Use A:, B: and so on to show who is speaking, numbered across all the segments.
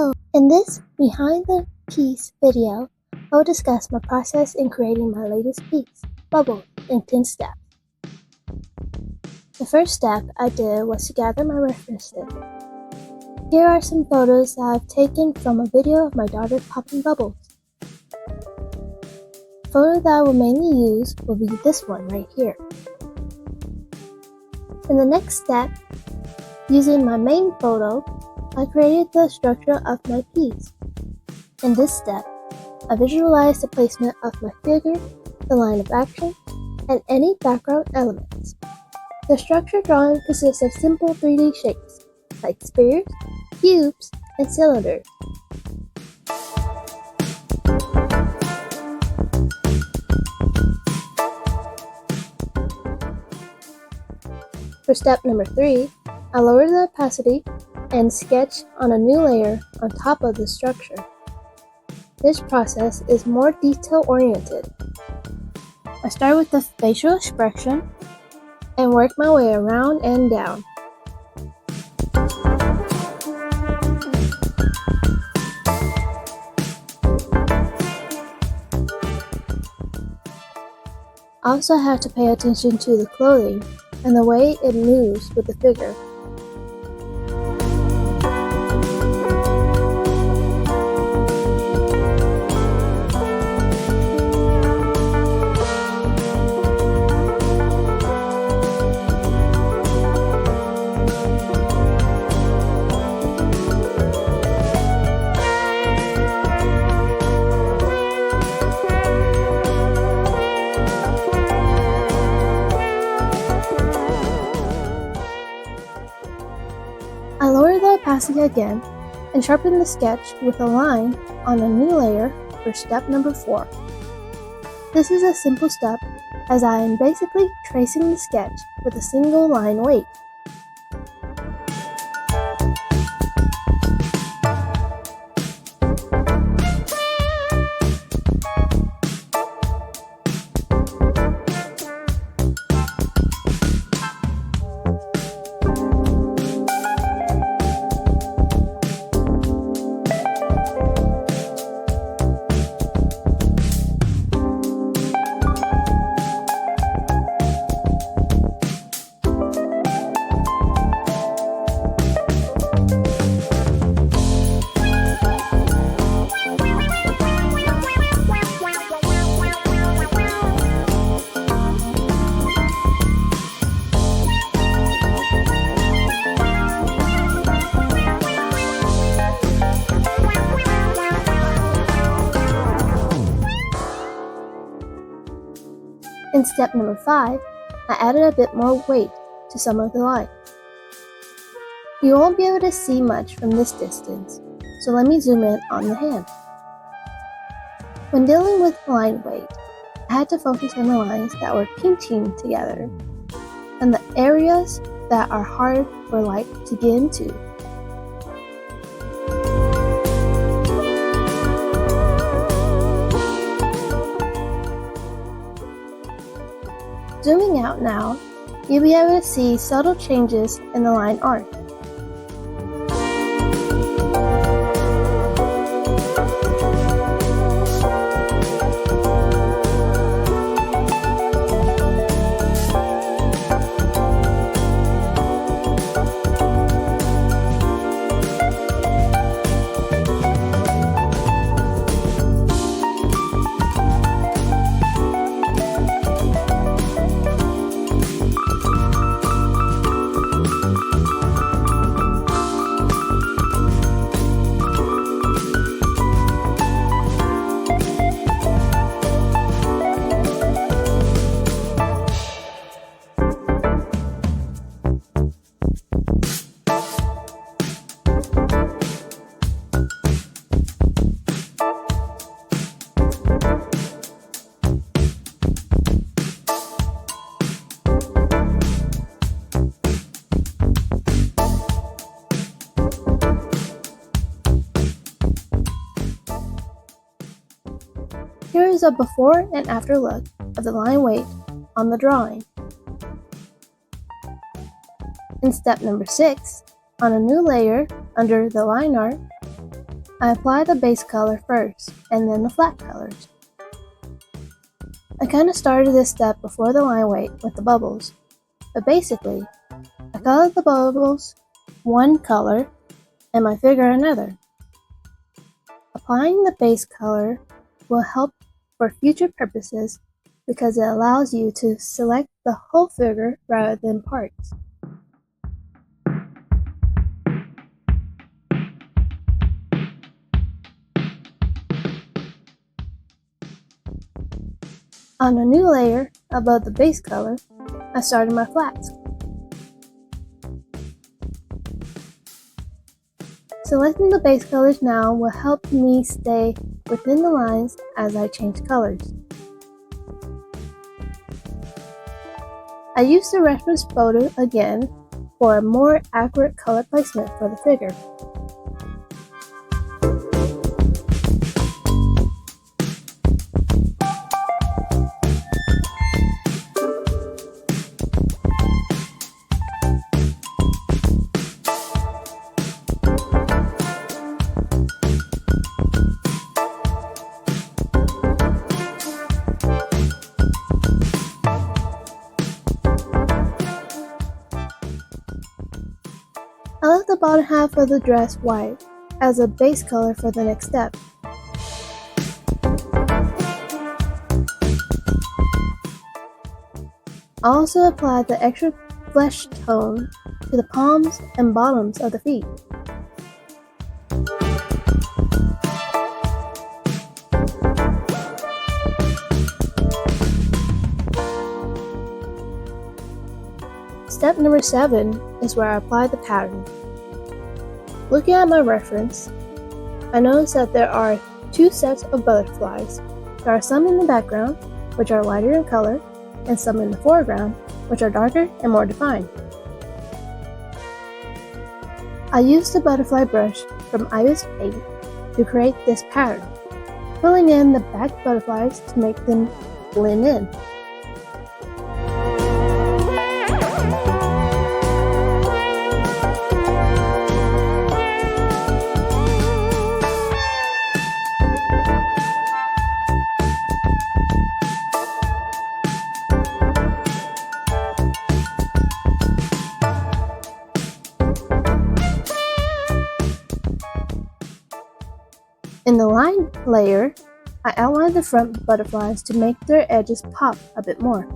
A: Hello! In this behind the piece video, I will discuss my process in creating my latest piece, Bubbles, in 10 steps. The first step I did was to gather my references. Here are some photos that I've taken from a video of my daughter popping bubbles. The photo that I will mainly use will be this one right here. In the next step, using my main photo, I created the structure of my piece. In this step, I visualized the placement of my figure, the line of action, and any background elements. The structure drawing consists of simple 3D shapes, like spheres, cubes, and cylinders. For step number 3, I lowered the opacity and sketch on a new layer on top of the structure. This process is more detail-oriented. I start with the facial expression and work my way around and down. I also have to pay attention to the clothing and the way it moves with the figure. I lower the opacity again and sharpen the sketch with a line on a new layer for step number 4. This is a simple step as I am basically tracing the sketch with a single line weight. In step number 5, I added a bit more weight to some of the lines. You won't be able to see much from this distance, so let me zoom in on the hand. When dealing with line weight, I had to focus on the lines that were pinching together and the areas that are hard for light to get into. Zooming out now, you'll be able to see subtle changes in the line art. Here is a before and after look of the line weight on the drawing. In step number 6, on a new layer under the line art, I apply the base color first, and then the flat colors. I kind of started this step before the line weight with the bubbles, but basically, I colored the bubbles one color and my figure another. Applying the base color will help for future purposes because it allows you to select the whole figure rather than parts. On a new layer above the base color, I started my flats. Selecting the base colors now will help me stay within the lines as I change colors. I used the reference photo again for a more accurate color placement for the figure. I left the bottom half of the dress white as a base color for the next step. I also applied the extra flesh tone to the palms and bottoms of the feet. Step number 7 is where I apply the pattern. Looking at my reference, I notice that there are 2 sets of butterflies. There are some in the background, which are lighter in color, and some in the foreground, which are darker and more defined. I used the butterfly brush from Ibis Paint to create this pattern, filling in the back butterflies to make them blend in. In the line layer, I outlined the front butterflies to make their edges pop a bit more.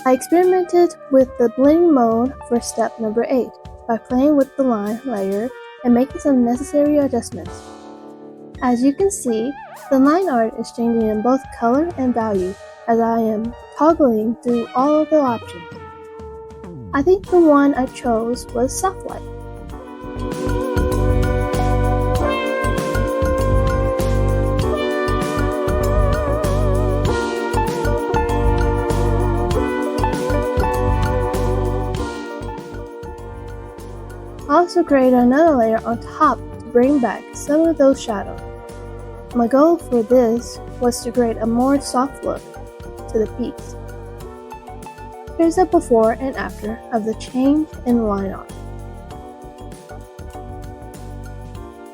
A: I experimented with the blending mode for step number 8 by playing with the line layer and making some necessary adjustments. As you can see, the line art is changing in both color and value as I am toggling through all of the options. I think the one I chose was soft light. I also created another layer on top to bring back some of those shadows. My goal for this was to create a more soft look to the piece. Here's a before and after of the change in line art.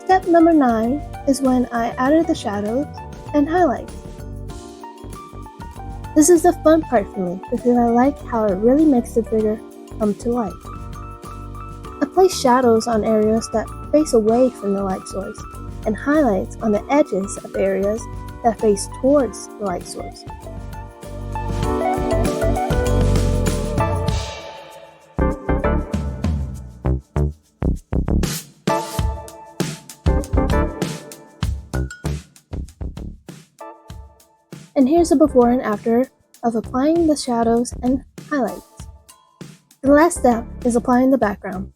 A: Step number 9 is when I added the shadows and highlights. This is the fun part for me because I like how it really makes the figure come to life. I place shadows on areas that face away from the light source and highlights on the edges of areas that face towards the light source. And here's a before and after of applying the shadows and highlights. The last step is applying the background.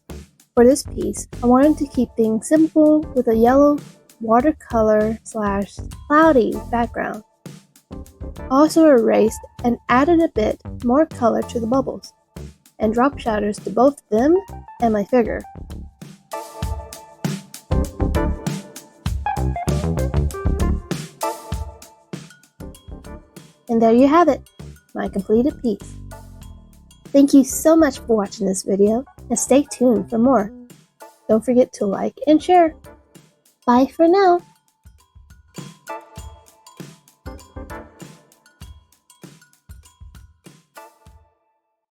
A: For this piece, I wanted to keep things simple with a yellow watercolor/cloudy background. I also erased and added a bit more color to the bubbles, and dropped shadows to both them and my figure. And there you have it, my completed piece. Thank you so much for watching this video, and stay tuned for more. Don't forget to like and share. Bye for now.